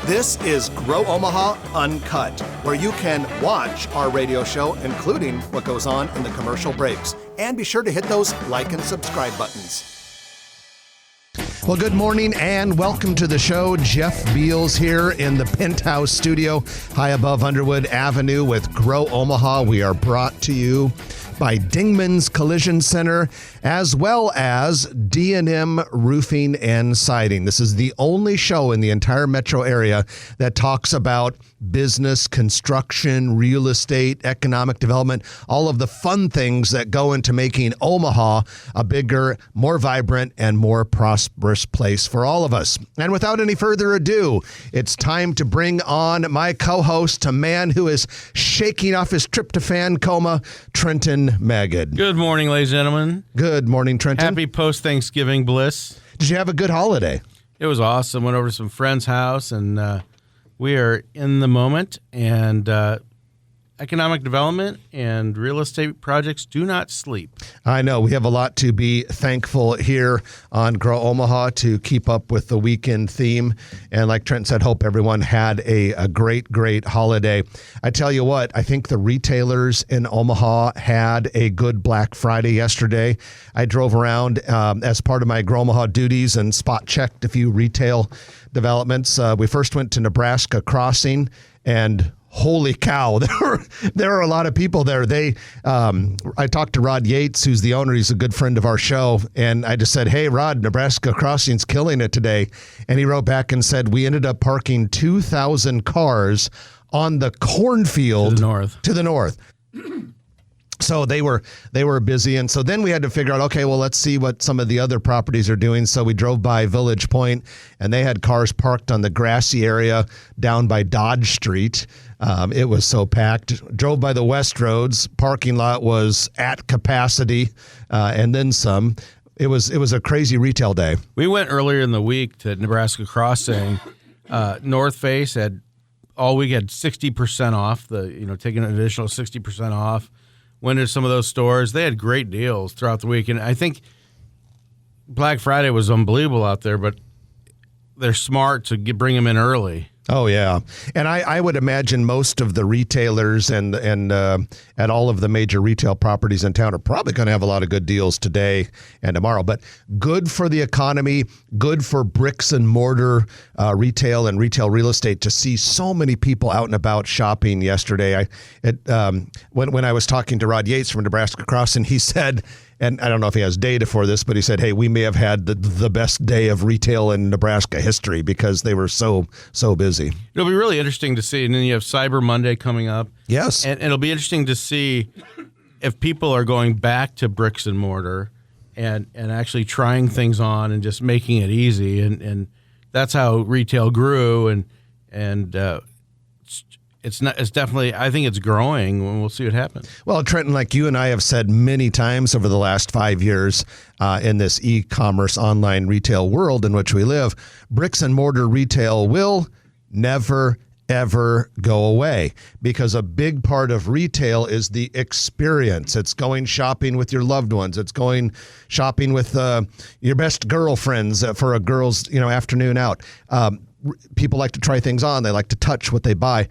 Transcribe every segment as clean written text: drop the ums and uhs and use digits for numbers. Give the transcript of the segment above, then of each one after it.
This is Grow Omaha Uncut, where you can watch our radio show, including what goes on in the commercial breaks. And be sure to hit those like and subscribe buttons. Well, good morning and welcome to the show. Jeff Beals here in the Penthouse Studio, high above Underwood Avenue with Grow Omaha. We are brought to you by Dingman's Collision Center, as well as D&M Roofing and Siding. This is the only show in the entire metro area that talks about business, construction, real estate, economic development, all of the fun things that go into making Omaha a bigger, more vibrant, and more prosperous place for all of us. And without any further ado, it's time to bring on my co-host, a man who is shaking off his tryptophan coma, Trenton Magid. Good morning, ladies and gentlemen. Good morning, Trenton. Happy post-Thanksgiving bliss. Did you have a good holiday? It was awesome. Went over to some friend's house, and we are in the moment. And economic development and real estate projects do not sleep. I know. We have a lot to be thankful here on Grow Omaha to keep up with the weekend theme. And like Trent said, hope everyone had a great, great holiday. I tell you what, I think the retailers in Omaha had a good Black Friday yesterday. I drove around as part of my Grow Omaha duties and spot checked a few retail developments. We first went to Nebraska Crossing, and holy cow, there are a lot of people there. I talked to Rod Yates, who's the owner. He's a good friend of our show. And I just said, hey, Rod, Nebraska Crossing's killing it today. And he wrote back and said, we ended up parking 2,000 cars on the cornfield to the north. So they were busy. And so then we had to figure out, okay, well, let's see what some of the other properties are doing. So we drove by Village Point, and they had cars parked on the grassy area down by Dodge Street. It was so packed. Drove by the West Roads. Parking lot was at capacity, and then some. It was a crazy retail day. We went earlier in the week to Nebraska Crossing. North Face had all week had 60% off. Taking an additional 60% off. Went to some of those stores. They had great deals throughout the week, and I think Black Friday was unbelievable out there. But they're smart to bring them in early. Oh, yeah. And I would imagine most of the retailers and at all of the major retail properties in town are probably going to have a lot of good deals today and tomorrow. But good for the economy, good for bricks and mortar retail and retail real estate to see so many people out and about shopping yesterday. When I was talking to Rod Yates from Nebraska Crossing, he said, and I don't know if he has data for this, but he said, hey, we may have had the best day of retail in Nebraska history because they were so busy. It'll be really interesting to see. And then you have Cyber Monday coming up. Yes. And it'll be interesting to see if people are going back to bricks and mortar and actually trying things on and just making it easy. And that's how retail grew. And it's definitely, I think it's growing, and we'll see what happens. Well, Trenton, like you and I have said many times over the last 5 years in this e-commerce online retail world in which we live, bricks and mortar retail will never, ever go away because a big part of retail is the experience. It's going shopping with your loved ones. It's going shopping with your best girlfriends for a girl's afternoon out. People like to try things on. They like to touch what they buy.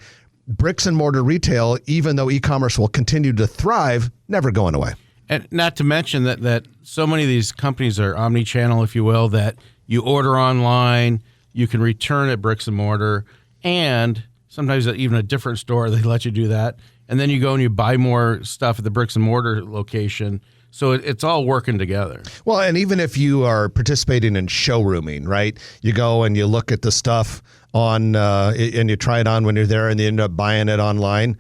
Bricks and mortar retail, even though e-commerce will continue to thrive, never going away. And not to mention that so many of these companies are omni-channel, if you will, that you order online, you can return at bricks and mortar, and sometimes even a different store, they let you do that. And then you go and you buy more stuff at the bricks and mortar location. So it's all working together. Well, and even if you are participating in showrooming, right? You go and you look at the stuff on and you try it on when you're there and you end up buying it online.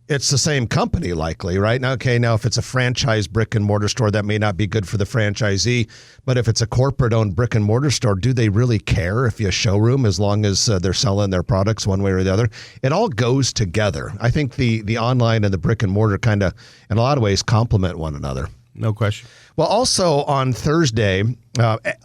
It's the same company likely, right? Now, if it's a franchise brick and mortar store, that may not be good for the franchisee. But if it's a corporate owned brick and mortar store, do they really care if you showroom as long as they're selling their products one way or the other? It all goes together. I think the online and the brick and mortar kind of, in a lot of ways, complement one another. No question. Well, also on Thursday,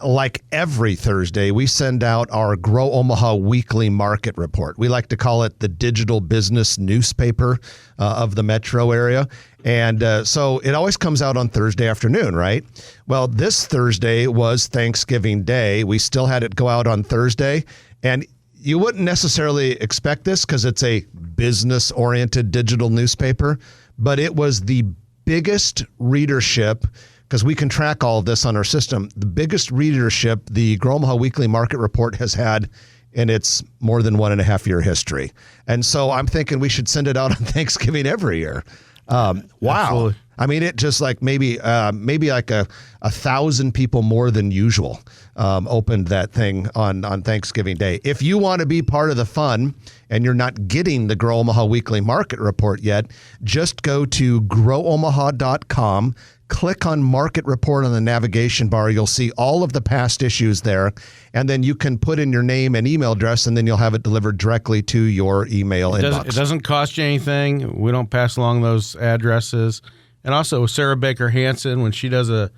like every Thursday, we send out our Grow Omaha weekly market report. We like to call it the digital business newspaper of the metro area. And so it always comes out on Thursday afternoon, right? Well, this Thursday was Thanksgiving Day. We still had it go out on Thursday. And you wouldn't necessarily expect this because it's a business-oriented digital newspaper, but it was the biggest readership, because we can track all of this on our system, the biggest readership the Grow Omaha Weekly Market Report has had in its more than 1.5 year history. And so I'm thinking we should send it out on Thanksgiving every year. Wow. Absolutely. I mean, it just like maybe like 1,000 people more than usual opened that thing on Thanksgiving Day. If you want to be part of the fun and you're not getting the Grow Omaha Weekly Market Report yet, just go to growomaha.com. Click on Market Report on the navigation bar. You'll see all of the past issues there. And then you can put in your name and email address, and then you'll have it delivered directly to your email inbox. It doesn't cost you anything. We don't pass along those addresses. And also, Sarah Baker Hansen, when she does a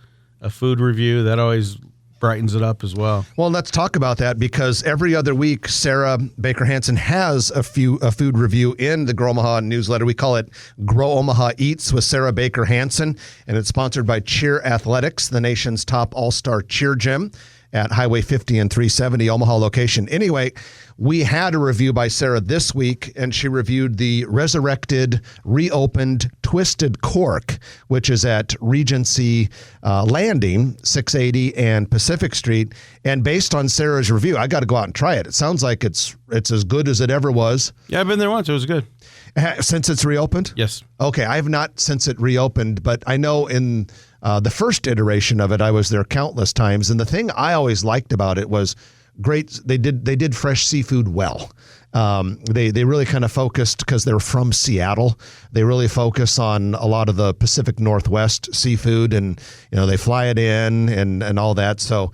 food review, that always brightens it up as well. Well, let's talk about that, because every other week, Sarah Baker Hansen has a food review in the Grow Omaha newsletter. We call it Grow Omaha Eats with Sarah Baker Hansen, and it's sponsored by Cheer Athletics, the nation's top all-star cheer gym at Highway 50 and 370 Omaha location. Anyway, we had a review by Sarah this week, and she reviewed the resurrected, reopened Twisted Cork, which is at Regency Landing, 680 and Pacific Street. And based on Sarah's review, I got to go out and try it. It sounds like it's as good as it ever was. Yeah, I've been there once. It was good. Since it's reopened? Yes. Okay, I have not since it reopened, but I know in the first iteration of it, I was there countless times. And the thing I always liked about it was great. They did fresh seafood well. They really kind of focused, because they're from Seattle. They really focus on a lot of the Pacific Northwest seafood, and they fly it in and all that. So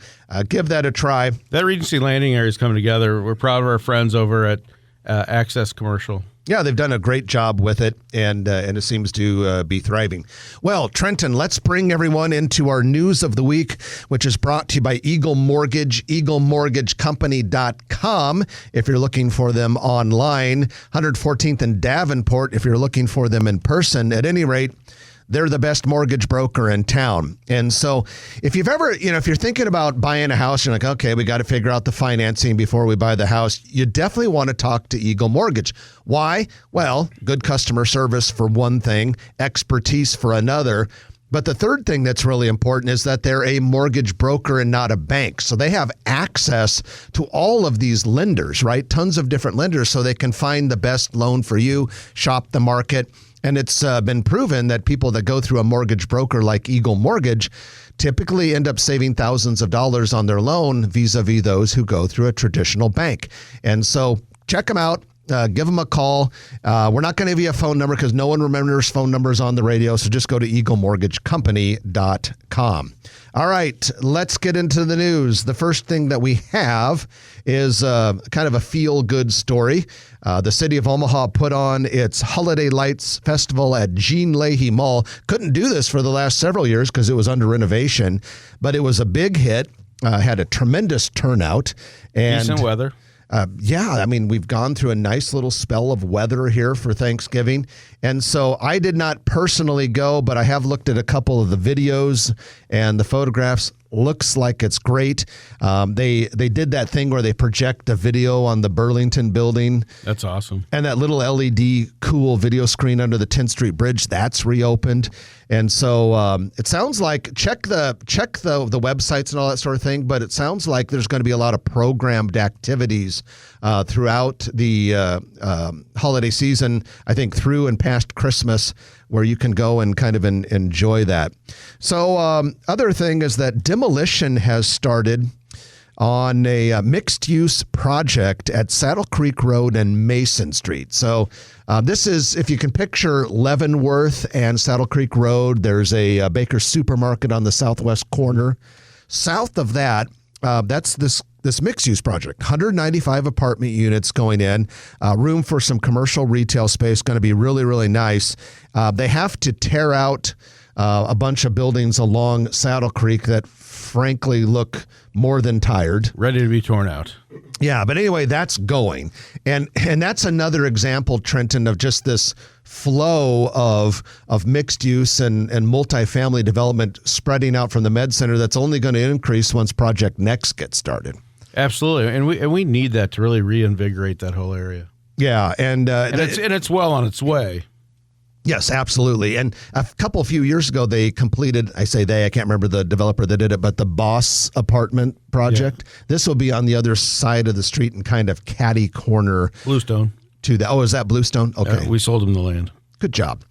give that a try. That Regency Landing area is coming together. We're proud of our friends over at Access Commercial. Yeah, they've done a great job with it, and it seems to be thriving. Well, Trenton, let's bring everyone into our news of the week, which is brought to you by Eagle Mortgage, eaglemortgagecompany.com if you're looking for them online, 114th and Davenport if you're looking for them in person. At any rate, they're the best mortgage broker in town. And so if you've ever, if you're thinking about buying a house, you're like, okay, we got to figure out the financing before we buy the house. You definitely want to talk to Eagle Mortgage. Why? Well, good customer service for one thing, expertise for another. But the third thing that's really important is that they're a mortgage broker and not a bank. So they have access to all of these lenders, right? Tons of different lenders, so they can find the best loan for you, shop the market. And it's been proven that people that go through a mortgage broker like Eagle Mortgage typically end up saving thousands of dollars on their loan vis-a-vis those who go through a traditional bank. And so check them out. Give them a call. We're not going to give you a phone number because no one remembers phone numbers on the radio. So just go to eaglemortgagecompany.com. All right, let's get into the news. The first thing that we have is kind of a feel-good story. The city of Omaha put on its Holiday Lights Festival at Jean Leahy Mall. Couldn't do this for the last several years because it was under renovation, but it was a big hit. Had a tremendous turnout. And decent weather. Yeah, I mean, we've gone through a nice little spell of weather here for Thanksgiving. And so I did not personally go, but I have looked at a couple of the videos and the photographs. Looks like it's great. They did that thing where they project a video on the Burlington building. That's awesome. And that little LED cool video screen under the 10th Street Bridge, that's reopened. And so it sounds like check the websites and all that sort of thing, but it sounds like there's going to be a lot of programmed activities throughout the holiday season, I think through and past Christmas, where you can go and kind of enjoy that. So other thing is that demolition has started on a mixed-use project at Saddle Creek Road and Mason Street. So this is, if you can picture Leavenworth and Saddle Creek Road, there's a Baker's Supermarket on the southwest corner. South of that, that's this mixed-use project, 195 apartment units going in, room for some commercial retail space, going to be really, really nice. They have to tear out a bunch of buildings along Saddle Creek that frankly look more than tired. Ready to be torn out. Yeah, but anyway, that's going. And that's another example, Trenton, of just this flow of mixed use and multifamily development spreading out from the Med Center that's only going to increase once Project Next gets started. Absolutely, and we need that to really reinvigorate that whole area. Yeah, and it's well on its way. Yes, absolutely. And a few years ago, they completed, I can't remember the developer that did it, but the Boss apartment project. Yeah. This will be on the other side of the street and kind of catty corner. Bluestone. To that. Oh, is that Bluestone? Okay. We sold them the land. Good job.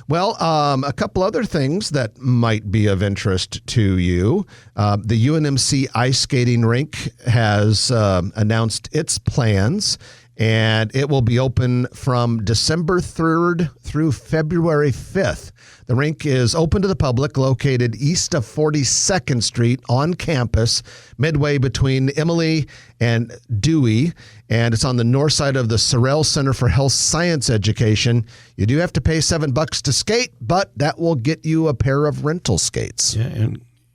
Well, a couple other things that might be of interest to you. The UNMC ice skating rink has announced its plans, and it will be open from December 3rd through February 5th. The rink is open to the public, located east of 42nd Street on campus, midway between Emily and Dewey, and it's on the north side of the Sorrell Center for Health Science Education. You do have to pay $7 to skate, but that will get you a pair of rental skates. Yeah,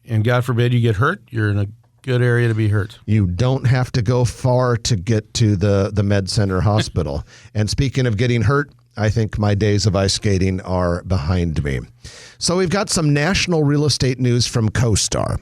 and God forbid you get hurt, you're in a good area to be hurt. You don't have to go far to get to the Med Center Hospital. And speaking of getting hurt, I think my days of ice skating are behind me. So we've got some national real estate news from CoStar.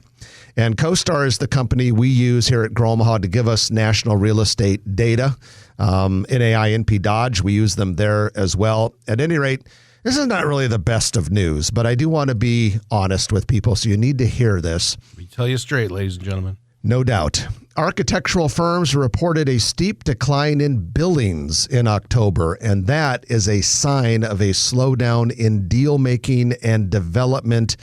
And CoStar is the company we use here at Grow Omaha to give us national real estate data. NAI, NP Dodge, we use them there as well. At any rate, this is not really the best of news, but I do want to be honest with people, so you need to hear this. We tell you straight, ladies and gentlemen. No doubt. Architectural firms reported a steep decline in billings in October, and that is a sign of a slowdown in deal-making and development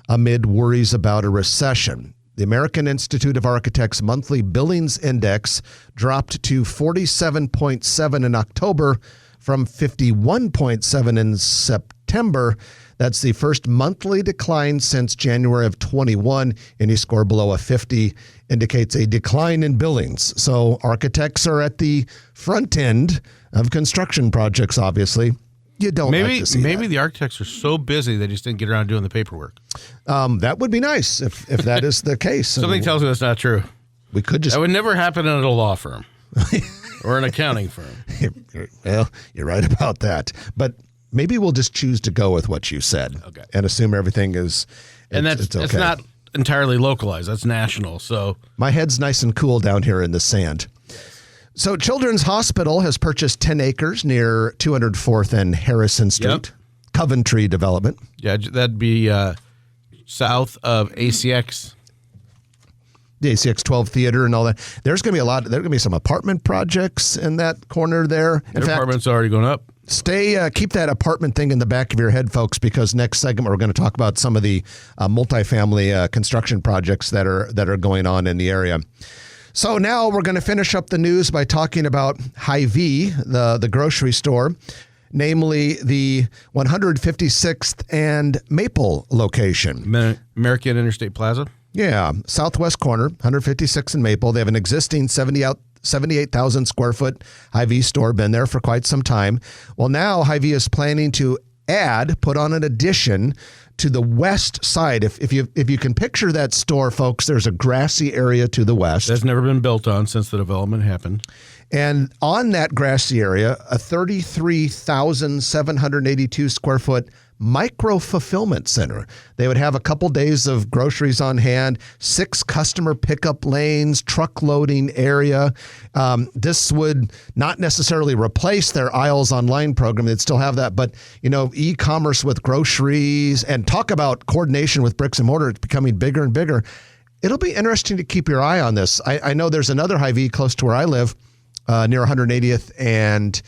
amid worries about a recession. The American Institute of Architects monthly billings index dropped to 47.7 in October from 51.7 in September. That's the first monthly decline since January of 21. Any score below a 50 indicates a decline in billings. So architects are at the front end of construction projects, obviously. You don't like to see maybe that. The architects are so busy they just didn't get around doing the paperwork. That would be nice if that is the case. Something tells me that's not true. We could just... That would never happen at a law firm or an accounting firm. Well, you're right about that. But maybe we'll just choose to go with what you said and assume everything is and it's okay. It's not entirely localized. That's national. So my head's nice and cool down here in the sand. So Children's Hospital has purchased 10 acres near 204th and Harrison Street. Yep. Coventry development. Yeah, that'd be south of ACX. The ACX 12 Theater and all that. There's going to be there's going to be some apartment projects in that corner there. In fact, apartment's already going up. Keep that apartment thing in the back of your head, folks, because next segment we're going to talk about some of the multifamily construction projects that are going on in the area. So now we're going to finish up the news by talking about Hy-Vee, the grocery store, namely the 156th and Maple location. American Interstate Plaza? Yeah, southwest corner, 156th and Maple. They have an existing 78,000 square foot Hy-Vee store, been there for quite some time. Well, now Hy-Vee is planning to put on an addition to the west side. If you can picture that store, folks, there's a grassy area to the west. That's never been built on since the development happened. And on that grassy area, a 33,782 square foot micro-fulfillment center. They would have a couple days of groceries on hand, 6 customer pickup lanes, truck loading area. This would not necessarily replace their aisles online program. They'd still have that. But, e-commerce with groceries, and talk about coordination with bricks and mortar. It's becoming bigger and bigger. It'll be interesting to keep your eye on this. I know there's another Hy-Vee close to where I live, near 180th and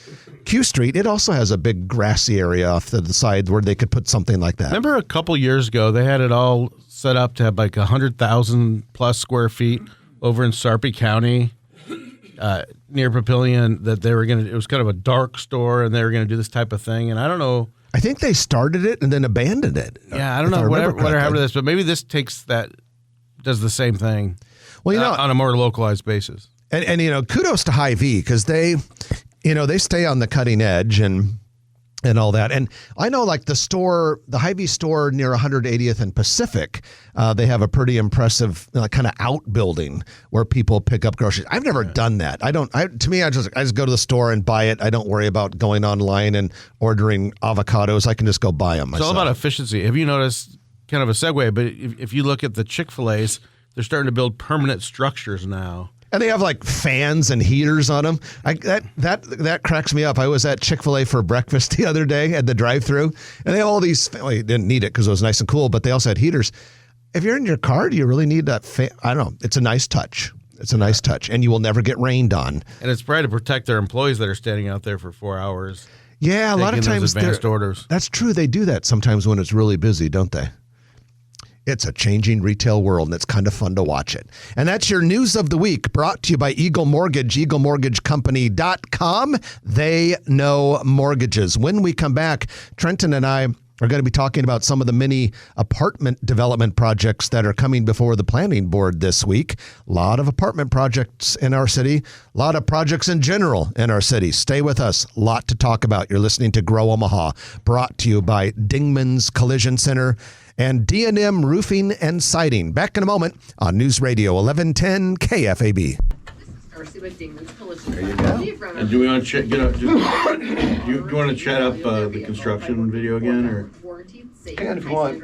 Q Street. It also has a big grassy area off to the side where they could put something like that. Remember a couple years ago, they had it all set up to have like 100,000 plus square feet over in Sarpy County, near Papillion, that they were it was kind of a dark store and they were going to do this type of thing. And I don't know. I think they started it and then abandoned it. Yeah, I don't know whatever happened to this, but maybe this does the same thing. Well, on a more localized basis. And kudos to Hy-Vee, because they stay on the cutting edge and all that. And I know, like the Hy-Vee store near 180th and Pacific, they have a pretty impressive kind of outbuilding where people pick up groceries. I've never done that. I just go to the store and buy it. I don't worry about going online and ordering avocados. I can just go buy them myself. It's all about efficiency. Have you noticed, kind of a segue, but if you look at the Chick-fil-A's, they're starting to build permanent structures now. And they have like fans and heaters on them. That cracks me up. I was at Chick-fil-A for breakfast the other day at the drive-thru, and they have all these. Well, you didn't need it because it was nice and cool, but they also had heaters. If you're in your car, do you really need that fan? I don't know. It's a nice touch. It's a nice touch, and you will never get rained on. And it's probably to protect their employees that are standing out there for 4 hours. Yeah, a lot of times advanced orders. That's true. They do that sometimes when it's really busy, don't they? It's a changing retail world, and it's kind of fun to watch it. And that's your news of the week, brought to you by Eagle Mortgage, eaglemortgagecompany.com. They know mortgages. When we come back, Trenton and I are going to be talking about some of the many apartment development projects that are coming before the planning board this week. A lot of apartment projects in our city, a lot of projects in general in our city. Stay with us. A lot to talk about. You're listening to Grow Omaha, brought to you by Dingman's Collision Center and D&M Roofing and Siding. Back in a moment on News Radio 1110 KFAB. With Dingman's Collision. There you go. And do we want to do you want to chat up the construction video again, or? Hang on if you want.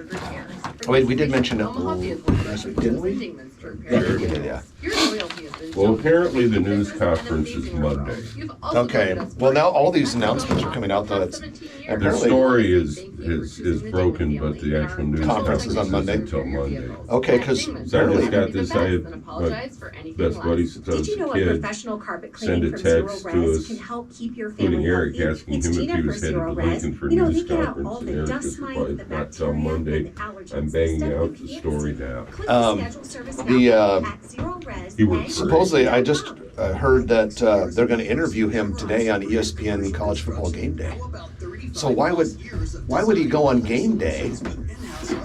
Oh, wait, we did mention it last week, didn't we? Yeah. Well, apparently the news conference is Monday. Okay. Well, now all these announcements are coming out, though. It's The apparently story is broken, but the actual news Conference is on Monday? until Monday. okay because So I just got this. I had my best buddy since I was Did you know a a kid professional carpet send cleaning a from Zero text to Res us, can help keep your including family Eric, healthy? asking It's him if Tina he for was headed Zero to Res. Lincoln for You know, news they get out conference, all and the Eric dust just mite, replied, the not till bacteria, Monday. and allergens. I'm banging Stuff out with the cancer. story now. Click the schedule service the, now at Zero Res He works and- for- supposedly I just heard that they're going to interview him today on ESPN College Football Game Day. So why would he go on game day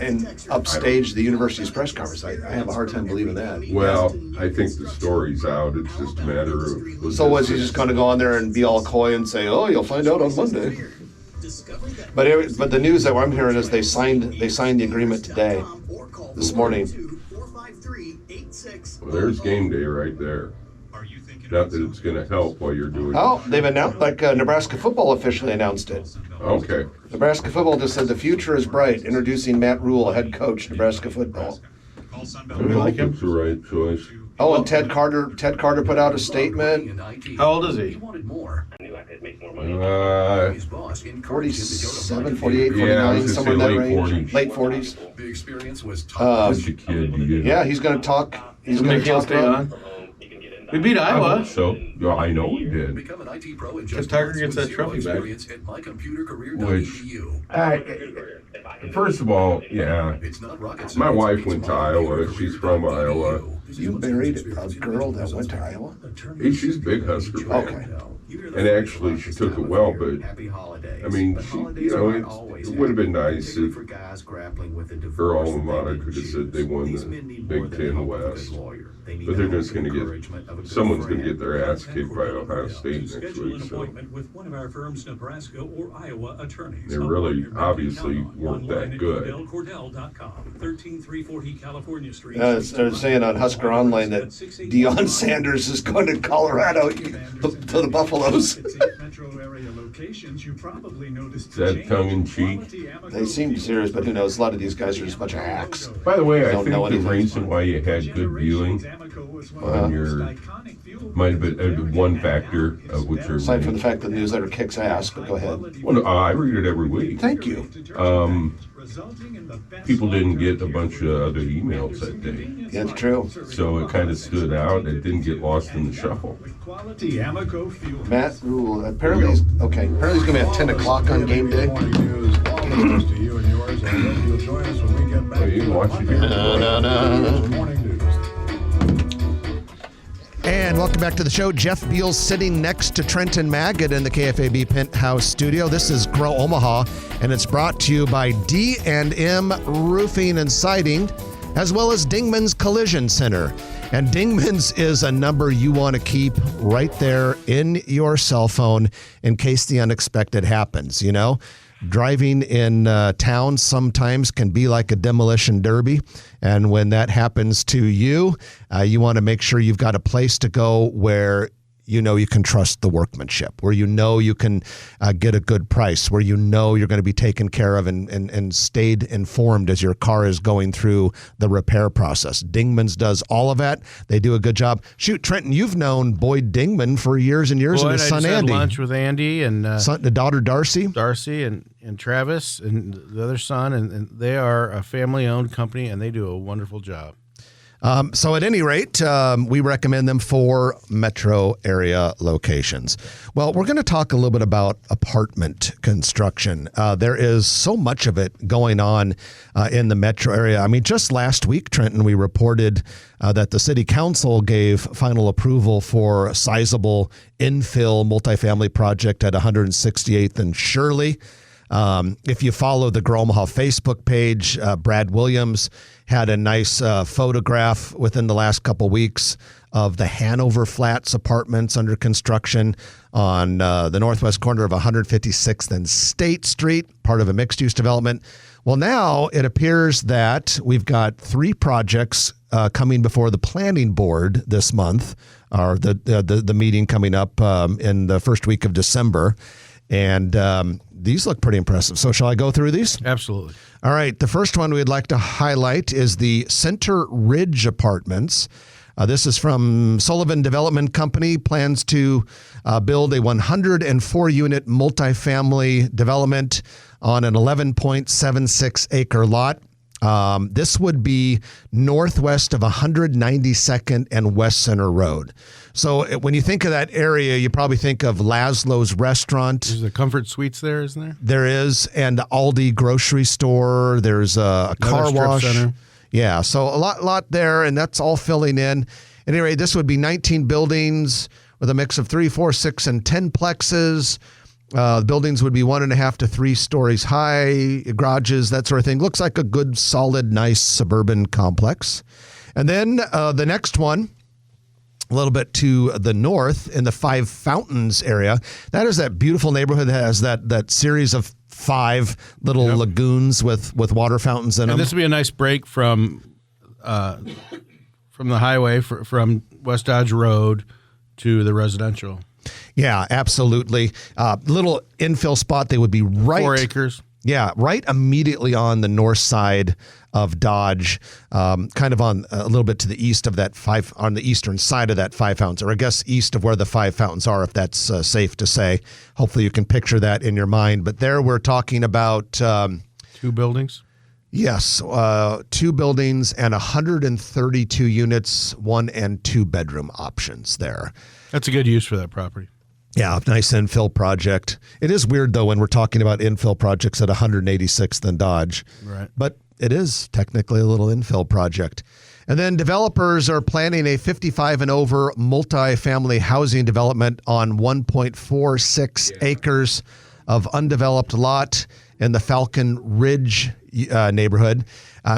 and upstage the university's press conference? I have a hard time believing that. Well, I think the story's out. It's just a matter of. So was he just going to go on there and be all coy and say, "Oh, you'll find out on Monday"? But the news that I'm hearing is they signed the agreement today, this morning. Well, there's game day right there. Not that it's going to help while you're doing. Oh, they've announced, Nebraska football officially announced it. Okay. Nebraska football just said the future is bright. Introducing Matt Rule, head coach, Nebraska football. Do we like him? It's the right choice. Oh, and Ted Carter put out a statement. How old is he? 47, 48, 49, Yeah, I was gonna somewhere in say that late range. 40s. Late 40s. The experience was Such a kid. You get Yeah, he's going to talk. He's going to Somebody can't talk stay about. on. We beat I Iowa. hope so. Yeah, I know we did. Become an IT pro in Tucker just gets months that with trophy zero back. experience at mycomputercareer.edu. First of all, yeah. It's not rocket science. My wife It's went to Iowa. She's from Iowa. You married a girl that went to Iowa? Hey, she's a big Husker fan. Okay. And actually, she took it well, but I mean, it would have been nice if her alma mater could have said they won the Big Ten West. But they're just going to someone's going to get their ass kicked by Ohio State next week. So with one of our firm's Nebraska or Iowa attorneys. they really obviously weren't that good. 13340 California Street. They're saying on Husker Online that Deion Sanders is going to Colorado to the Buffaloes. Metro area locations, you probably noticed Is that tongue in cheek? They seem serious, but who knows? A lot of these guys are just a bunch of hacks. By the way, I Don't think know the anything. reason why you had good viewing on your might have been one factor of which are. Aside from the fact that the newsletter kicks ass, but go ahead. Well, no, I read it every week. Thank you. People didn't get a bunch of other emails that day, Yeah, it's true. so it kind of stood out. It didn't get lost in the shuffle. Matt Rule, apparently he's going to be at 10 o'clock on game day. Well, you can watch it here. And welcome back to the show. Jeff Beals sitting next to Trenton Maggot in the KFAB Penthouse studio. This is Grow Omaha, and it's brought to you by D&M Roofing and Siding, as well as Dingman's Collision Center. And Dingman's is a number you want to keep right there in your cell phone in case the unexpected happens, you know? Driving in town sometimes can be like a demolition derby. And when that happens to you, you want to make sure you've got a place to go where you know you can trust the workmanship, where you know you can get a good price, where you know you're going to be taken care of and stayed informed as your car is going through the repair process. Dingman's does all of that. They do a good job. Shoot, Trenton, you've known Boyd Dingman for years and years, and his son I just Andy. had lunch with Andy and The daughter Darcy. and Travis and the other son, and they are a family-owned company, and they do a wonderful job. So at any rate, we recommend them for metro area locations. Well, we're going to talk a little bit about apartment construction. There is so much of it going on in the metro area. I mean, just last week, Trenton, we reported that the city council gave final approval for a sizable infill multifamily project at 168th and Shirley. If you follow the Grow Omaha Facebook page, Brad Williams had a nice photograph within the last couple weeks of the Hanover Flats apartments under construction on the northwest corner of 156th and State Street, part of a mixed-use development. Well, now it appears that we've got 3 projects coming before the planning board this month, or the meeting coming up in the first week of December. And these look pretty impressive. So shall I go through these? Absolutely. All right. The first one we'd like to highlight is the Center Ridge Apartments. This is from Sullivan Development Company. Plans to build a 104-unit multifamily development on an 11.76-acre lot. This would be northwest of 192nd and West Center Road. So when you think of that area, you probably think of Laszlo's Restaurant. There's a Comfort Suites there, isn't there? There is, and the Aldi grocery store. There's a car strip wash. center. Yeah, so a lot there, and that's all filling in. At any rate, this would be 19 buildings with a mix of 3, 4, 6, and 10 plexes. The buildings would be 1.5 to 3 stories high, garages, that sort of thing. Looks like a good, solid, nice suburban complex. And then the next one, a little bit to the north in the Five Fountains area. That is that beautiful neighborhood that has that series of 5 little lagoons with water fountains in them. And this would be a nice break from the highway, from West Dodge Road to the residential. Yeah, absolutely. Little infill spot. They would be right 4 acres. Yeah, right immediately on the north side of Dodge, kind of on a little bit to the east of that on the eastern side of that Five Fountains, or I guess east of where the Five Fountains are, if that's safe to say. Hopefully you can picture that in your mind. But there we're talking about 2 buildings. Yes, 2 buildings and 132 units, 1 and 2 bedroom options there. That's a good use for that property. Yeah, nice infill project. It is weird, though, when we're talking about infill projects at 186th and Dodge. Right. But it is technically a little infill project. And then developers are planning a 55 and over multi-family housing development on 1.46 acres of undeveloped lot in the Falcon Ridge neighborhood.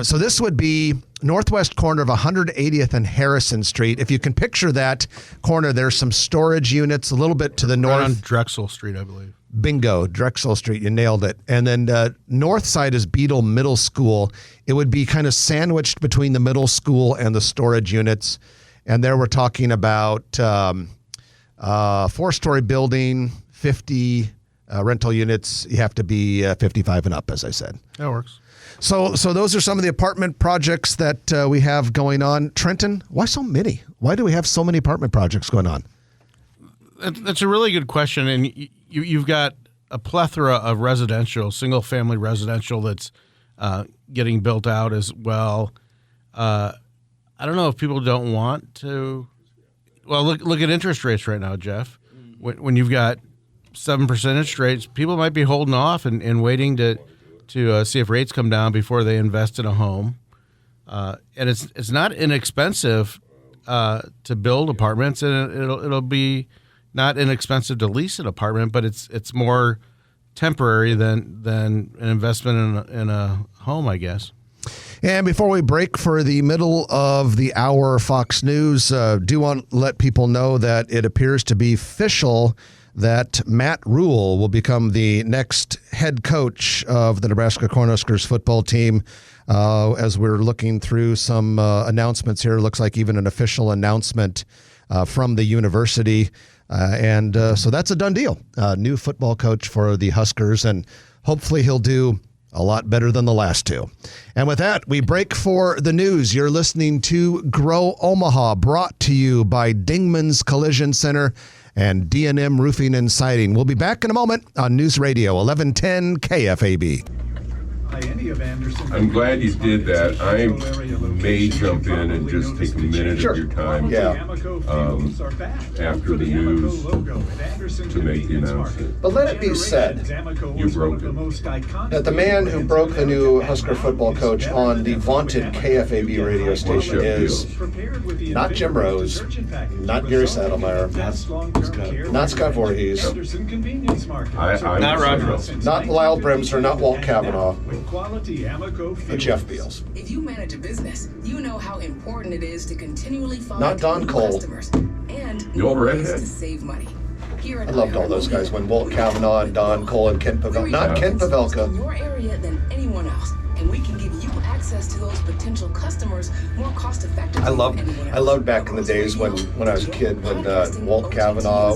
So this would be northwest corner of 180th and Harrison Street. If you can picture that corner, there's some storage units a little bit to the north. Right on Drexel Street, I believe. Bingo, Drexel Street, you nailed it. And then north side is Beetle Middle School. It would be kind of sandwiched between the middle school and the storage units. And there we're talking about 4-story building, 50 rental units. You have to be 55 and up, as I said. That works. So those are some of the apartment projects that we have going on. Trenton, why so many? Why do we have so many apartment projects going on? That's a really good question. And you've got a plethora of residential, single-family residential that's getting built out as well. I don't know if people don't want to. Well, look at interest rates right now, Jeff. When you've got 7% interest rates, people might be holding off and waiting to see if rates come down before they invest in a home. And it's not inexpensive to build apartments, and it'll be not inexpensive to lease an apartment, but it's more temporary than an investment in a home, I guess. And before we break for the middle of the hour, Fox News, do want to let people know that it appears to be official that Matt Rule will become the next head coach of the Nebraska Cornhuskers football team. As we're looking through some announcements here, looks like even an official announcement from the university. And so that's a done deal. New football coach for the Huskers, and hopefully he'll do a lot better than the last two. And with that, we break for the news. You're listening to Grow Omaha, brought to you by Dingman's Collision Center and D&M Roofing and Siding. We'll be back in a moment on News Radio 1110 KFAB. I'm glad you did that. I may jump in and just take a minute of your time after the news to make the announcement. But let it be said You broke it. that the man who broke the new Husker football coach on the vaunted KFAB radio station is not Jim Rose, not Gary Saddlemeyer, not Scott Voorhees, Not Roger. not Lyle Brimser, not Walt Kavanaugh, but Jeff Beals. If you manage a business, you know how important it is to continually find Not Don new Cole. customers and The new old ways redhead. to save money. Here at I loved all those guys when Walt Kavanaugh and Don Cole and Kent Pavelka, not Kent in Pavelka. your area than anyone else, and we can give you access to those potential customers more cost effectively. I loved than anyone I else. loved back in the days when I was a kid when Walt Kavanaugh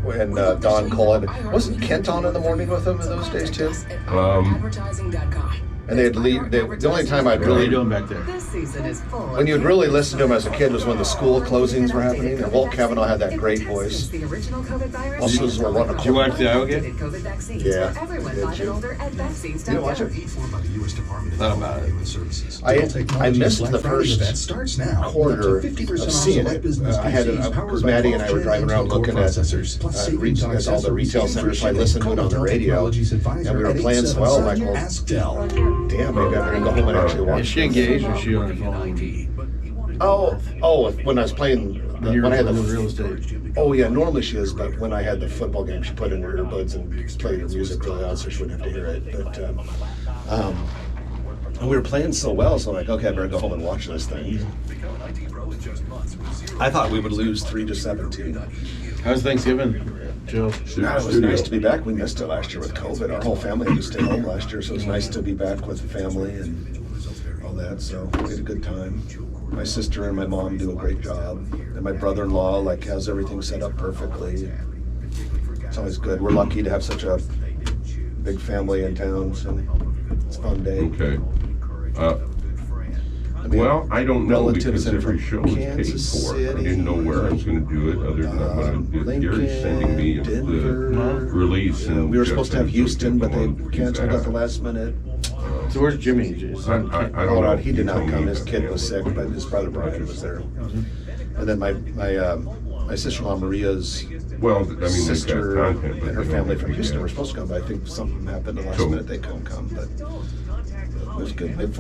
and Don Cole and wasn't Kent on in the morning with them in those days too? Advertising.com. And they'd leave. The only time I'd What are you really, doing back there? This season is full. when you'd really listen to him as a kid, was when the school closings were happening, and Walt Kavanaugh had that great voice. The original COVID virus. Buses were running. Did you watch the Iowa game? COVID vaccines Yeah. for everyone Did 5 you? and older at vaccines.gov. You didn't watch it? Paid for by the U.S. Department of Thought Health about and it. Human Services. I missed the first starts now. quarter Up to 50% of seeing off it. business I had PCs because powered by Maddie and I were 12 driving around Intel looking Core at processors, plus savings on at all the retail accessories, centers. So I and listened to it on the Codeltel radio, Technologies advisor and we were at playing so well. I'm like, 877 well, Ask Dell. damn, maybe I'm gonna go home and actually Is watch. she engaged or is she on her phone? Oh, when I was playing, When when I had in the real estate. Oh yeah, normally she is, but when I had the football game, she put in her earbuds and played her music really loud so she wouldn't have to hear it. But and we were playing so well, so I'm like, okay, I better go home and watch this thing. I thought we would lose 3-17. How's Thanksgiving, Joe? God, it was nice to be back. We missed it last year with COVID. Our whole family had to stay home last year, so it was nice to be back with the family and all that. So we had a good time. My sister and my mom do a great job, and my brother-in-law like has everything set up perfectly. It's always good. We're lucky to have such a big family in town, so it's a fun day. Okay. I mean, Well, I don't know relatives because in every from show is paid Kansas for. I didn't know where I was going to do it other than I'm going to do. Gary's sending me the Denver. release. And We were supposed to have Justin, Houston, but they people canceled on at the last minute. So where's Jimmy? His son I can't- don't Oh, know. no, he did not told me come. His he kid was sick, wasn't. but his brother Brian was there. And then my sister-in-law Maria's Well, I mean, they've sister got content, but and her they family don't from have Houston yet. were supposed to come, but I think something happened the last Cool. minute. They couldn't come, but it was good. We had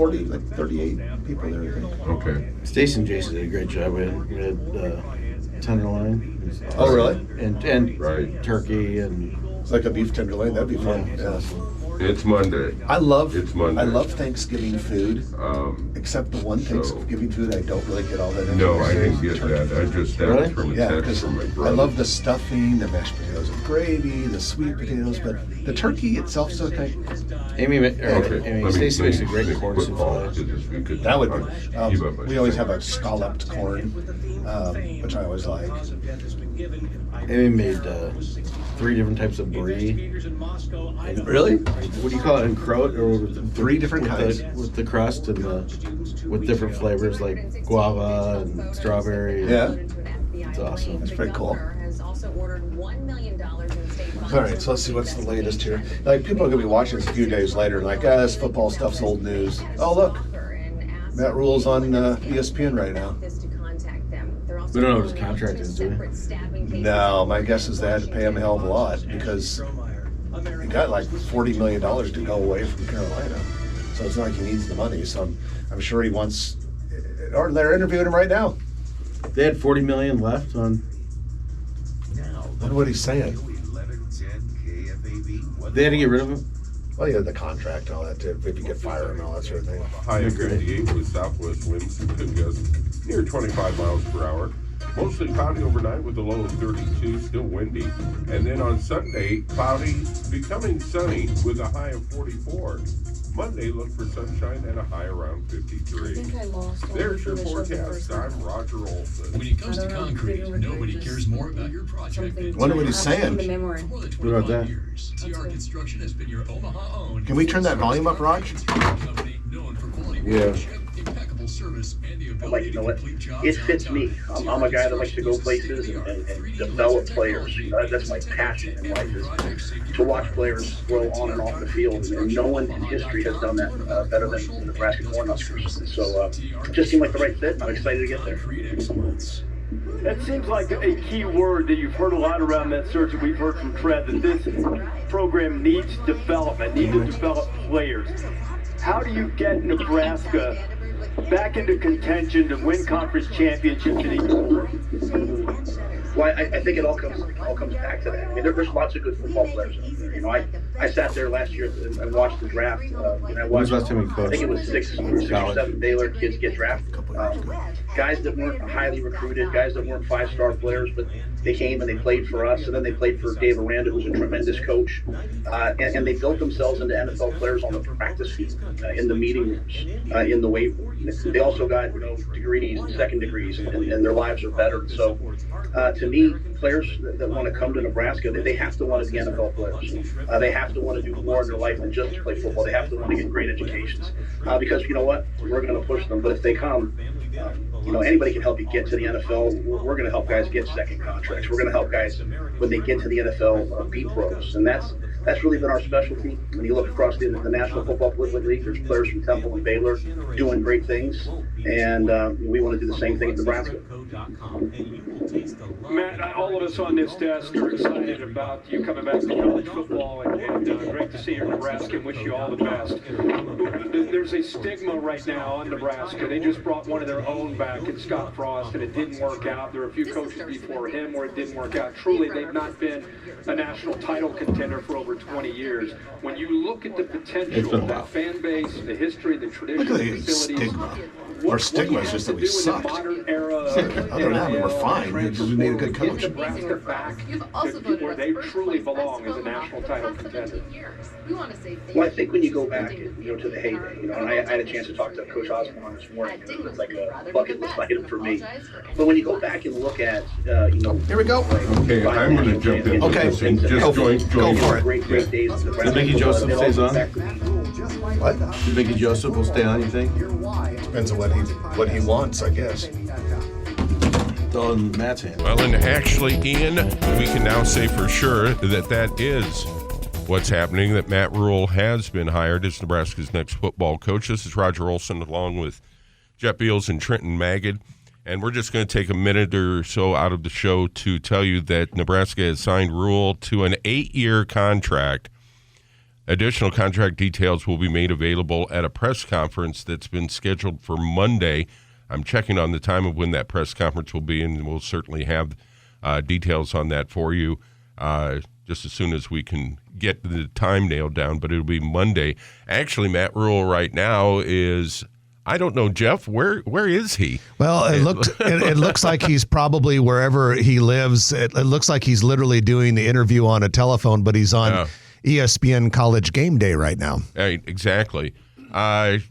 38 people there, I think. Okay. Stacy and Jason did a great job. We had tenderloin. Oh, really? And Right. turkey and It's like a beef tenderloin. That'd be fun. Yeah. It's Monday. I love It's Thanksgiving food, except the one Thanksgiving food I don't really get all that into. No, I didn't is get turkey. that. I just that Really? was from a Yeah, text because from my I brother. love the stuffing, the mashed potatoes and gravy, the sweet potatoes, but the turkey itself is okay. Stacy makes a great corn soup. That would be. We always have a scalloped corn, which I always like. Amy made 3 different types of brie. Really? What do you call it? En croûte or with 3 different kinds. with the crust and with different flavors like guava and strawberry. Yeah. It's awesome. That's pretty cool. Has also ordered $1 million in state funds. All right, so let's see what's the latest here. Like people are gonna be watching this a few days later, and like, this football stuff's old news. Oh look, Matt Rule's on ESPN right now. We don't know what his contract is, do we? No, my guess is they had to pay him a hell of a lot because he got like $40 million to go away from Carolina. So it's not like he needs the money. So I'm sure he wants. Or they're interviewing him right now. They had $40 million left on. What he's saying? They had to get rid of him. Well, yeah, the contract and all that too. If you get fired and all that sort of thing. High of 58 with southwest winds could gust near 25 miles per hour. Mostly cloudy overnight with a low of 32, still windy. And then on Sunday, cloudy, becoming sunny with a high of 44. Monday, look for sunshine and a high around 53. There's your forecast. I'm Roger Olson. When it comes to concrete, nobody cares more about your project than Wonder what he's saying. For more than 25 about that? years, TR Construction has been your Omaha-owned. Can we turn that volume up, Raj? Company known for quality workmanship, impeccable service, and the I'm like, ability you know to what? complete jobs It fits on me. time. I'm a guy that likes to go places and develop players. That's my passion in life, is to watch players grow on and off the field. And no one in history has done that better than the Nebraska Cornhuskers. So it just seemed like the right fit, and I'm excited to get there. That seems like a key word that you've heard a lot around that search that we've heard from Trev, that this program needs development, needs to develop players. How do you get Nebraska back into contention to win conference championships in a Well, I think it all comes back to that. I mean, there's lots of good football players out there. You know, I sat there last year and watched the draft. And I When was watched. the last time you coached? I think it was six or seven Baylor kids get drafted. Guys that weren't highly recruited, guys that weren't five-star players, but they came and they played for us, and then they played for Dave Aranda, who's a tremendous coach, and they built themselves into NFL players on the practice field, in the meeting rooms, in the weight room. They also got degrees, second degrees, and their lives are better. So, to me, players that want to come to Nebraska, they have to want to be NFL players. They have to want to do more in their life than just play football. They have to want to get great educations, because you know what, we're going to push them. But if they come, anybody can help you get to the NFL. We're going to help guys get second contracts. We're going to help guys when they get to the NFL be pros, and that's really been our specialty. When you look across the National Football League, there's players from Temple and Baylor doing great things, and we want to do the same thing at Nebraska. Matt, all of us on this desk are excited about you coming back to college football, and great to see you in Nebraska and wish you all the best. There's a stigma right now on Nebraska. They just brought one of their own back in Scott Frost, and it didn't work out. There were a few coaches before him where it didn't work out. Truly, they've not been a national title contender for over 20 years. When you look at the potential of that fan base, the history, the tradition, Look at the the facilities, stigma. Our stigma is just that we sucked. Modern era Other than that, we're fine because we made a good coach. Nebraska back to where they truly belong as a national title contender. Well, I think when you go back, to the heyday, and I had a chance to talk to Coach Osborne this morning. It's like a bucket list item for me. But when you go back and look at, Here we go. Okay, I'm going to jump into Okay. this and just Go join for it. great days. Did Mickey Joseph stays on? What? You think Joseph will stay on, you think? Depends on what he wants, I guess. It's all in Matt's hand. Well, and actually, Ian, we can now say for sure that is what's happening, that Matt Rule has been hired as Nebraska's next football coach. This is Roger Olson along with Jeff Beals and Trenton Magid. And we're just going to take a minute or so out of the show to tell you that Nebraska has signed Rule to an 8-year contract. Additional contract details will be made available at a press conference that's been scheduled for Monday. I'm checking on the time of when that press conference will be, and we'll certainly have details on that for you just as soon as we can get the time nailed down, but it'll be Monday. Actually, Matt Rule right now is, I don't know, Jeff, where is he? Well, it looks like he's probably wherever he lives. It looks like he's literally doing the interview on a telephone, but he's on ESPN College Game Day right now. Right, exactly. The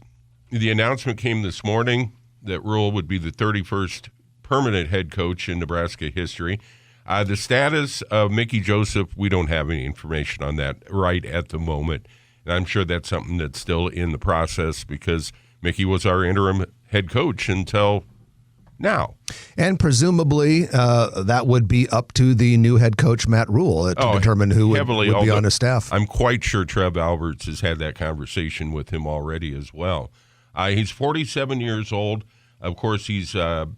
announcement came this morning that Rule would be the 31st permanent head coach in Nebraska history. The status of Mickey Joseph, we don't have any information on that right at the moment. And I'm sure that's something that's still in the process because Mickey was our interim head coach until now. And presumably that would be up to the new head coach, Matt Rule, to determine who would be on his staff. I'm quite sure Trev Alberts has had that conversation with him already as well. He's 47 years old. Of course, he's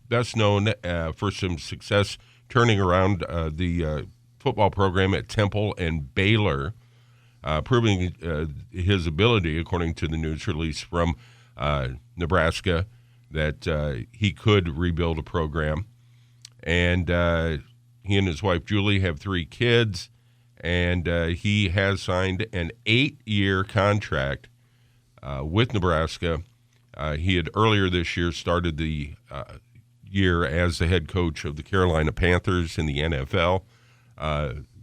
best known for some success turning around the football program at Temple and Baylor, proving his ability, according to the news release from Nebraska, that he could rebuild a program. And he and his wife, Julie, have 3 kids, and he has signed an 8-year contract with Nebraska. He had earlier this year started the year as the head coach of the Carolina Panthers in the NFL.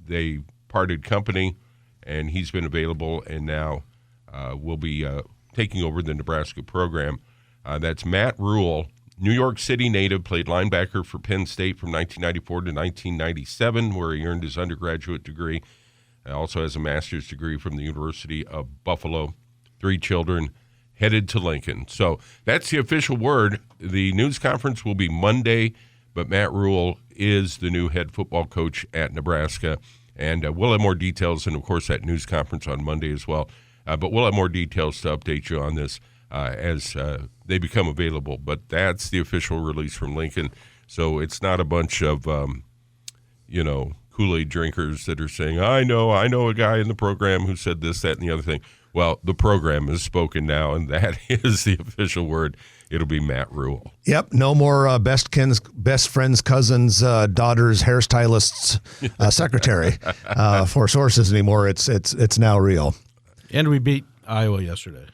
They parted company, and he's been available, and now will be taking over the Nebraska program. That's Matt Rule, New York City native, played linebacker for Penn State from 1994 to 1997, where he earned his undergraduate degree. Also has a master's degree from the University of Buffalo. 3 children, headed to Lincoln. So that's the official word. The news conference will be Monday, but Matt Rule is the new head football coach at Nebraska. And we'll have more details, and, of course, that news conference on Monday as well. But we'll have more details to update you on this as they become available. But that's the official release from Lincoln. So it's not a bunch of, Kool-Aid drinkers that are saying, I know a guy in the program who said this, that, and the other thing. Well, the program is spoken now, and that is the official word. It'll be Matt Rule. Yep, no more best friends, cousins, daughters, hairstylists, secretary for sources anymore. It's now real. And we beat Iowa yesterday.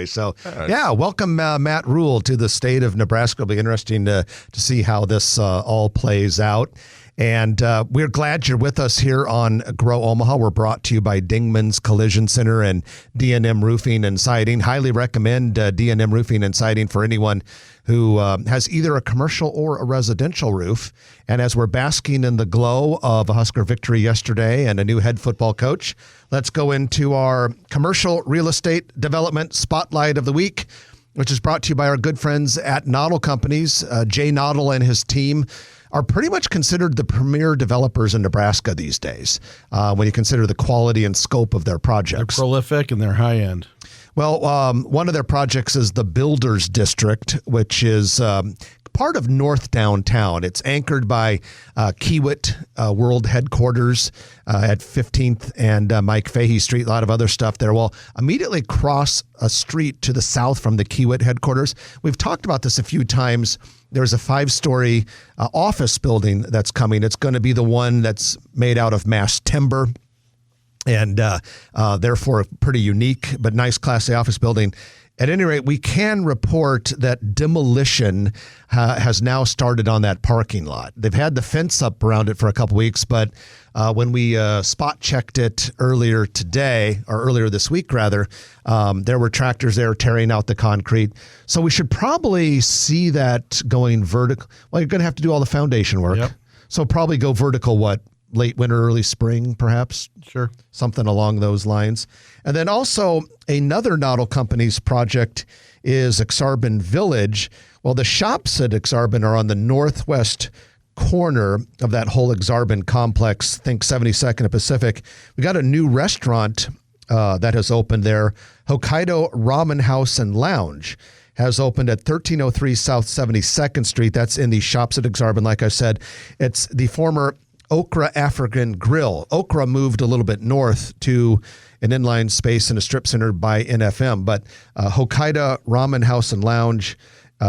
So, welcome Matt Rule to the state of Nebraska. It'll be interesting to see how this all plays out. And we're glad you're with us here on Grow Omaha. We're brought to you by Dingman's Collision Center and D&M Roofing and Siding. Highly recommend D&M Roofing and Siding for anyone who has either a commercial or a residential roof. And as we're basking in the glow of a Husker victory yesterday and a new head football coach, let's go into our commercial real estate development spotlight of the week, which is brought to you by our good friends at Noddle Companies. Jay Noddle and his team are pretty much considered the premier developers in Nebraska these days when you consider the quality and scope of their projects. They're prolific and they're high end. Well, one of their projects is the Builders District, which is part of North Downtown. It's anchored by Kiewit World Headquarters at 15th and Mike Fahey Street, a lot of other stuff there. Well, immediately across a street to the south from the Kiewit headquarters, we've talked about this a few times. There's a 5-story office building that's coming. It's going to be the one that's made out of mass timber and therefore pretty unique, but nice, classy office building. At any rate, we can report that demolition has now started on that parking lot. They've had the fence up around it for a couple weeks, but when we spot checked it earlier this week, rather, there were tractors there tearing out the concrete. So we should probably see that going vertical. Well, you're going to have to do all the foundation work. Yep. So probably go vertical, late winter, early spring, perhaps? Sure. Something along those lines. And then also another Noddle Companies project is Exarban Village. Well, the shops at Exarban are on the northwest corner of that whole Exarban complex. Think 72nd and Pacific. We got a new restaurant that has opened there. Hokkaido Ramen House and Lounge has opened at 1303 South 72nd Street. That's in the shops at Exarban. Like I said, it's the former Okra African Grill. Okra moved a little bit north to an inline space in a strip center by NFM, but Hokkaido Ramen House and Lounge,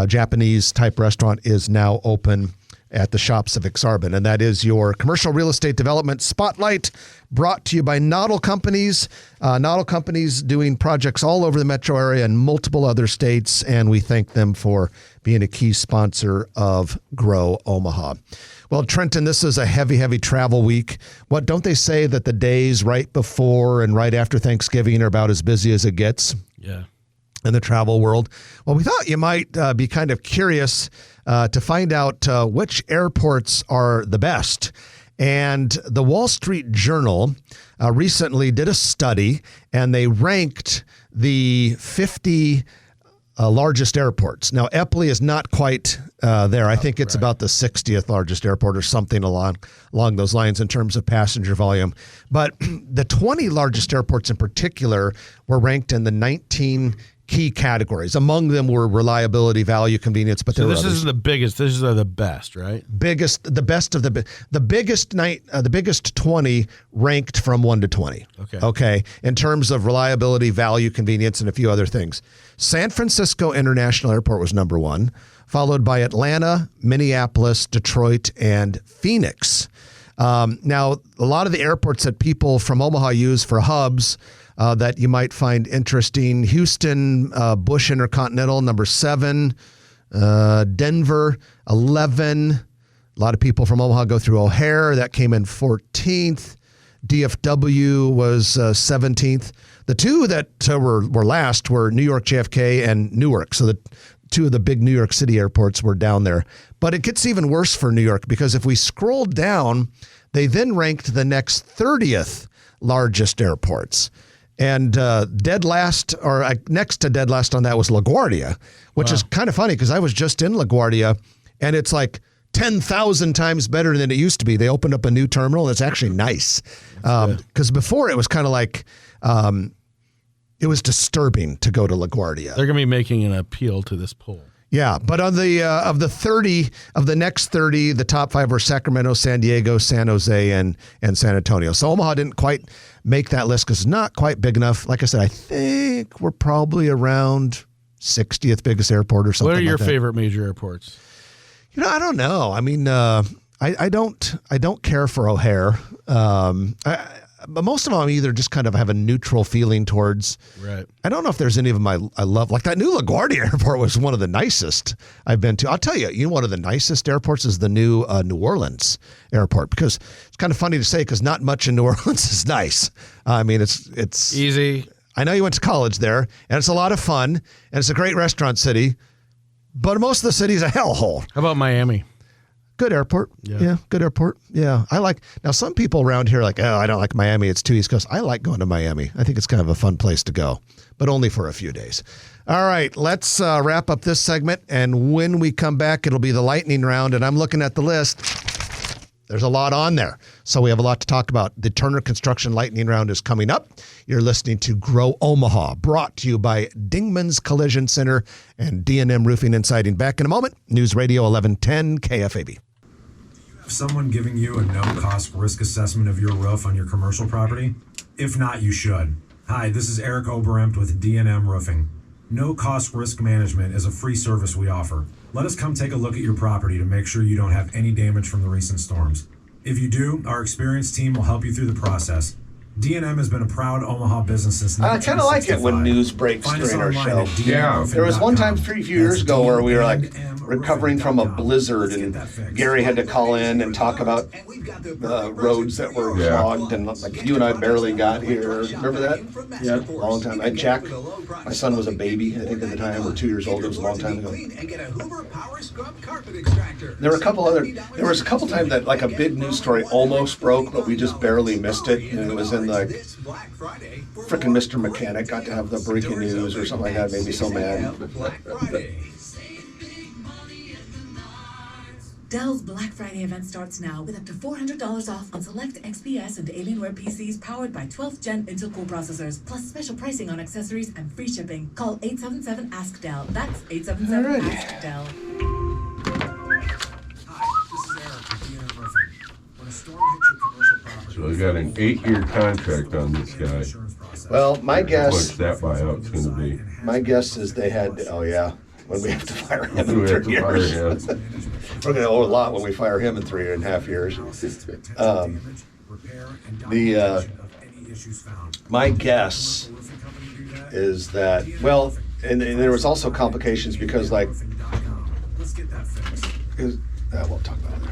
Japanese type restaurant, is now open at the shops of Exarban. And that is your commercial real estate development spotlight, brought to you by Noddle Companies. Noddle Companies doing projects all over the metro area and multiple other states, and we thank them for being a key sponsor of Grow Omaha. Well, Trenton, this is a heavy, heavy travel week. What don't they say that the days right before and right after Thanksgiving are about as busy as it gets? Yeah. In the travel world. Well, we thought you might be kind of curious to find out which airports are the best. And the Wall Street Journal recently did a study, and they ranked the 50 largest airports. Now, Eppley is not quite there. I think it's about the 60th largest airport or something along those lines in terms of passenger volume. But the 20 largest airports in particular were ranked in the 19 key categories. Among them were reliability, value, convenience, but so this isn't the biggest. This is the best, right? The best of the biggest 20 ranked from 1 to 20. Okay. In terms of reliability, value, convenience, and a few other things. San Francisco International Airport was number 1, followed by Atlanta, Minneapolis, Detroit, and Phoenix. Now, a lot of the airports that people from Omaha use for hubs that you might find interesting: Houston, Bush Intercontinental, number 7, Denver, 11. A lot of people from Omaha go through O'Hare. That came in 14th. DFW was 17th. The two that were last were New York JFK and Newark. So the two of the big New York City airports were down there. But it gets even worse for New York because if we scroll down, they then ranked the next 30th largest airports. And dead last, or next to dead last on that was LaGuardia, which is kind of funny because I was just in LaGuardia and it's like 10,000 times better than it used to be. They opened up a new terminal. It's actually nice. Because before it was kind of like, it was disturbing to go to LaGuardia. They're going to be making an appeal to this poll. Yeah, but on the of the next 30, the top 5 were Sacramento, San Diego, San Jose, and San Antonio. So Omaha didn't quite make that list because it's not quite big enough. Like I said, I think we're probably around 60th biggest airport or something. What are your like that. favorite major airports? I don't know. I mean, I don't care for O'Hare. But most of them I either just kind of have a neutral feeling towards. Right. I don't know if there's any of them I love. Like that new LaGuardia airport was one of the nicest I've been to. I'll tell you, one of the nicest airports is the new New Orleans airport because it's kind of funny to say because not much in New Orleans is nice. I mean, it's easy. I know you went to college there, and it's a lot of fun, and it's a great restaurant city, but most of the city's a hellhole. How about Miami? Good airport. Yeah, good airport. Yeah. Now some people around here are like, oh, I don't like Miami. It's too East Coast. I like going to Miami. I think it's kind of a fun place to go, but only for a few days. All right, let's wrap up this segment. And when we come back, it'll be the lightning round. And I'm looking at the list. There's a lot on there. So we have a lot to talk about. The Turner Construction Lightning Round is coming up. You're listening to Grow Omaha, brought to you by Dingman's Collision Center and D&M Roofing and Siding. Back in a moment. News Radio 1110 KFAB. Someone giving you a no-cost risk assessment of your roof on your commercial property? If not, you should. Hi, this is Eric Oberempt with D&M Roofing. No-cost risk management is a free service we offer. Let us come take a look at your property to make sure you don't have any damage from the recent storms. If you do, our experienced team will help you through the process. D&M has been a proud Omaha business since 1965. I kind of like it when news breaks during our show. Yeah. There was one time a few years ago where we were like recovering from a blizzard and Gary had to call in and talk about the roads that were clogged and like you and I barely got here. Remember that? Yeah. A long time. Jack, my son was a baby, I think at the time, or 2 years old. It was a long time ago. There was a couple times that like a big news story almost broke, but we just barely missed it. And it was in like frickin' Mr. Mechanic got to have the breaking news or something like that. Made me so mad. Dell's Black Friday event starts now with up to $400 off on select XPS and Alienware PCs powered by 12th Gen Intel Core processors, plus special pricing on accessories and free shipping. Call 877-ASK-DELL. That's 877-ASK-DELL. Hi, this is Eric with D&M Roofing. When a storm hits your commercial property... So I got an 8-year contract on this guy. Well, my guess... How much that buyout's going to be? My guess is they had... Oh, yeah. When we have to fire him in 3 years. We're going to owe a lot when we fire him in 3.5 years. My guess is that, well, and there was also complications because, like, we'll talk about it.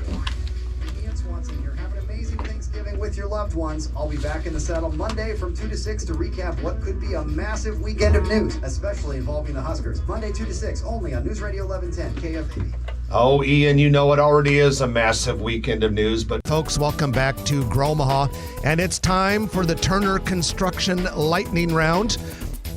With your loved ones. I'll be back in the saddle Monday from 2 to 6 to recap what could be a massive weekend of news, especially involving the Huskers. Monday 2 to 6, only on News Radio 1110 KFAB. Oh, Ian, you know it already is a massive weekend of news, but folks, welcome back to Grow Omaha, and it's time for the Turner Construction Lightning Round.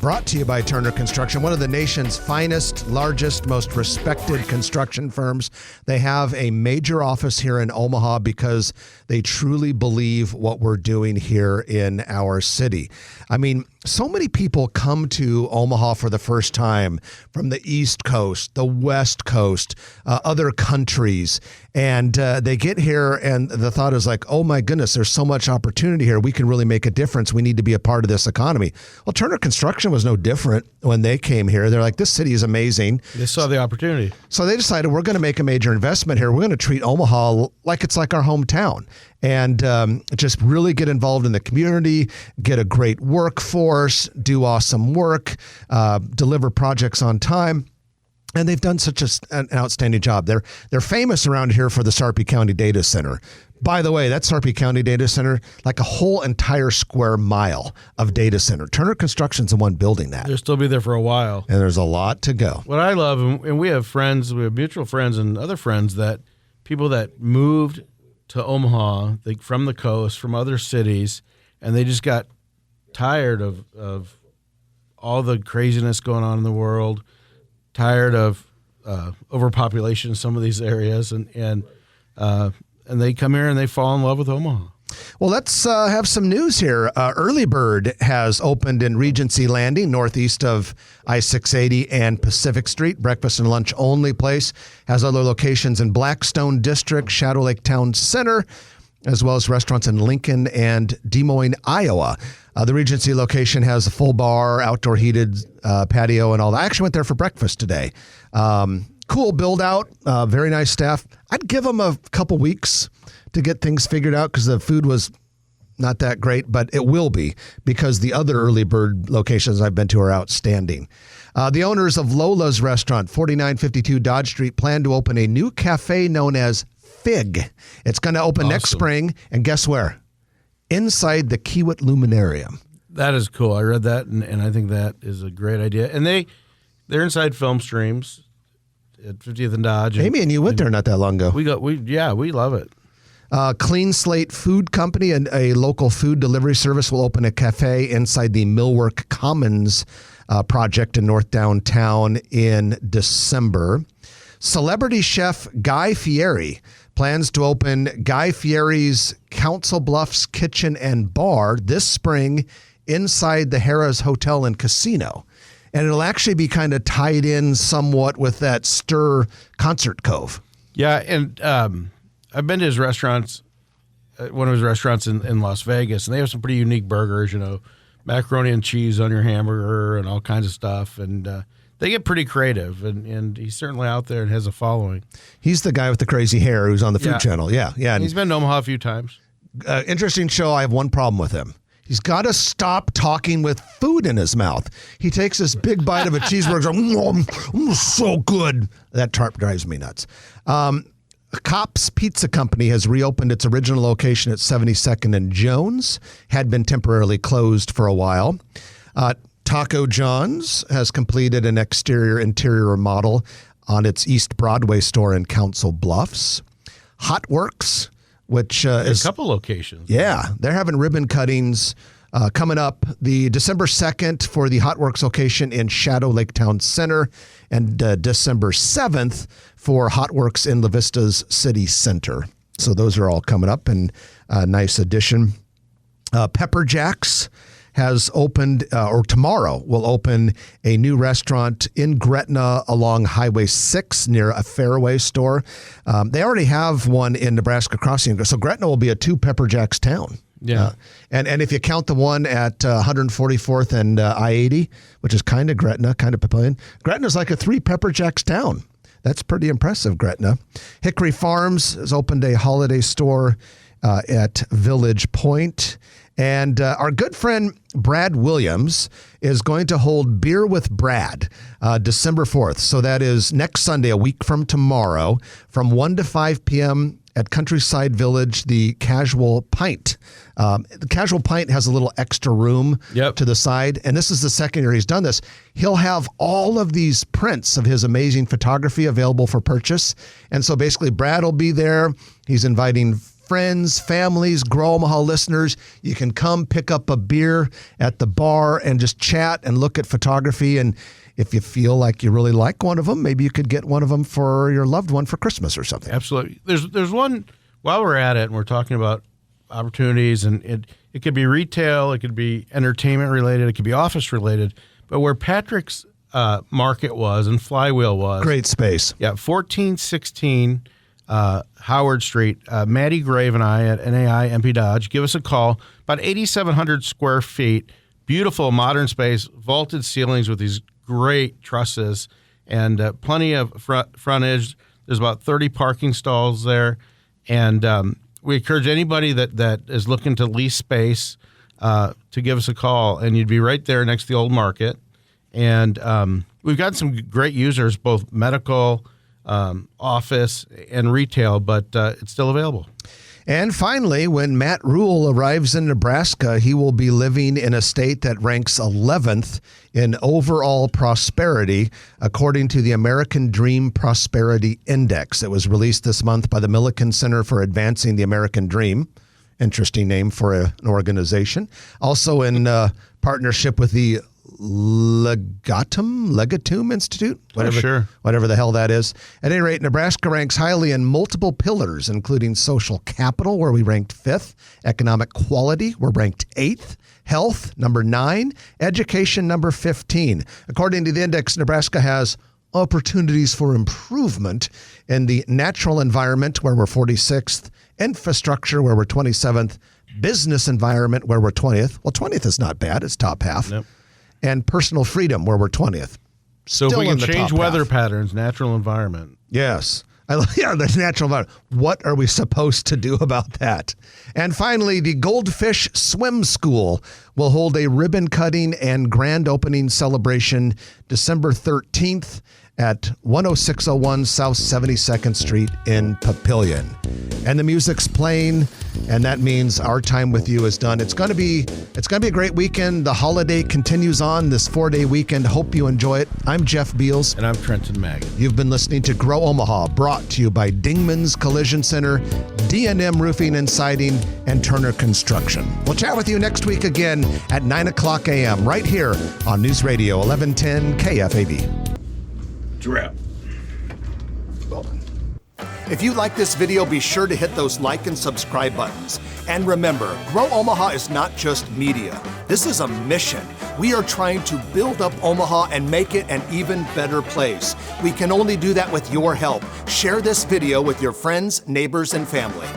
Brought to you by Turner Construction, one of the nation's finest, largest, most respected construction firms. They have a major office here in Omaha because they truly believe what we're doing here in our city. I mean, so many people come to Omaha for the first time from the East Coast, the West Coast, other countries, and they get here and the thought is like, oh my goodness, there's so much opportunity here. We can really make a difference. We need to be a part of this economy. Well, Turner Construction was no different when they came here. They're like, this city is amazing. They saw the opportunity. So they decided we're going to make a major investment here. We're going to treat Omaha like it's like our hometown. And just really get involved in the community, get a great workforce, do awesome work, deliver projects on time. And they've done such an outstanding job. They're famous around here for the Sarpy County Data Center. By the way, that Sarpy County data center, like a whole entire square mile of data center. Turner Construction's the one building that. They'll still be there for a while. And there's a lot to go. What I love, and we have mutual friends and other friends that people that moved to Omaha from the coast, from other cities, and they just got tired of all the craziness going on in the world, tired of overpopulation in some of these areas, and they come here and they fall in love with Omaha. Well, let's have some news here. Early Bird has opened in Regency Landing, northeast of I-680 and Pacific Street. Breakfast and lunch only place. Has other locations in Blackstone District, Shadow Lake Town Center, as well as restaurants in Lincoln and Des Moines, Iowa. The Regency location has a full bar, outdoor heated patio, and all that. I actually went there for breakfast today. Cool build out, very nice staff. I'd give them a couple weeks to get things figured out because the food was not that great, but it will be because the other Early Bird locations I've been to are outstanding. The owners of Lola's Restaurant, 4952 Dodge Street, plan to open a new cafe known as Fig. It's going to open next spring, and guess where? Inside the Kiewit Luminarium. That is cool. I read that, and I think that is a great idea. And they're inside Film Streams at 50th and Dodge. Amy and you went there not that long ago. We love it. Clean Slate Food Company and a local food delivery service will open a cafe inside the Millwork Commons project in North Downtown in December. Celebrity chef Guy Fieri plans to open Guy Fieri's Council Bluffs Kitchen and Bar this spring inside the Harrah's Hotel and Casino. And it'll actually be kind of tied in somewhat with that Stir Concert Cove. Yeah, and I've been to his restaurants, one of his restaurants in Las Vegas, and they have some pretty unique burgers, macaroni and cheese on your hamburger and all kinds of stuff. And they get pretty creative, and he's certainly out there and has a following. He's the guy with the crazy hair who's on the Food Channel. Yeah. And he's been to Omaha a few times. Interesting show. I have one problem with him. He's got to stop talking with food in his mouth. He takes this big bite of a cheeseburger. So good. That drives me nuts. Cops Pizza Company has reopened its original location at 72nd and Jones. Had been temporarily closed for a while. Taco John's has completed an exterior-interior remodel on its East Broadway store in Council Bluffs. Hot Works, which is a couple locations. Yeah, they're having ribbon cuttings coming up the December 2nd for the Hot Works location in Shadow Lake Town Center, and December 7th for Hot Works in La Vista's City Center. So those are all coming up, and a nice addition. Pepper Jack's has opened, or tomorrow will open, a new restaurant in Gretna along Highway 6 near a Fairway store. They already have one in Nebraska Crossing, so Gretna will be a 2 Pepper Jack's town. Yeah. And if you count the one at 144th and I-80, which is kind of Gretna, kind of Papillion, Gretna's like a 3 Pepper Jack's town. That's pretty impressive, Gretna. Hickory Farms has opened a holiday store at Village Point. And our good friend Brad Williams is going to hold Beer with Brad December 4th. So that is next Sunday, a week from tomorrow, from 1 to 5 p.m. at Countryside Village, the Casual Pint. The Casual Pint has a little extra room to the side, and this is the second year he's done this. He'll have all of these prints of his amazing photography available for purchase. And so basically Brad will be there. He's inviting friends, families, Grow Omaha listeners. You can come pick up a beer at the bar and just chat and look at photography. And if you feel like you really like one of them, maybe you could get one of them for your loved one for Christmas or something. Absolutely. There's one, while we're at it and we're talking about opportunities, and it could be retail, it could be entertainment related, it could be office related, but where Patrick's Market was and Flywheel was. Great space. Yeah, 1416 Howard Street. Maddie Grave and I at NAI MP Dodge, give us a call. About 8,700 square feet, beautiful modern space, vaulted ceilings with these great trusses, and plenty of frontage. There's about 30 parking stalls there, and we encourage anybody that is looking to lease space to give us a call, and you'd be right there next to the old market. And we've got some great users, both medical, office, and retail, but it's still available. And finally, when Matt Rule arrives in Nebraska, he will be living in a state that ranks 11th in overall prosperity, according to the American Dream Prosperity Index. It was released this month by the Millikan Center for Advancing the American Dream. Interesting name for an organization. Also in partnership with the Legatum Institute, whatever the hell that is. At any rate, Nebraska ranks highly in multiple pillars, including social capital, where we ranked 5th, economic quality, we're ranked 8th, health, number 9, education, number 15. According to the index, Nebraska has opportunities for improvement in the natural environment, where we're 46th, infrastructure, where we're 27th, business environment, where we're 20th. Well, 20th is not bad. It's top half. Yep. And personal freedom, where we're 20th. So if we can change weather patterns, natural environment. Yes. There's natural environment. What are we supposed to do about that? And finally, the Goldfish Swim School will hold a ribbon cutting and grand opening celebration December 13th at 10601 South 72nd Street in Papillion. And the music's playing, and that means our time with you is done. It's going to be a great weekend. The holiday continues on this 4-day weekend. Hope you enjoy it. I'm Jeff Beals. And I'm Trenton Maggie. You've been listening to Grow Omaha, brought to you by Dingman's Collision Center, D&M Roofing and Siding, and Turner Construction. We'll chat with you next week again at 9 o'clock a.m. right here on News Radio 1110 KFAB. Wrap. Well done. If you like this video, be sure to hit those like and subscribe buttons. And remember, Grow Omaha is not just media. This is a mission. We are trying to build up Omaha and make it an even better place. We can only do that with your help. Share this video with your friends, neighbors, and family.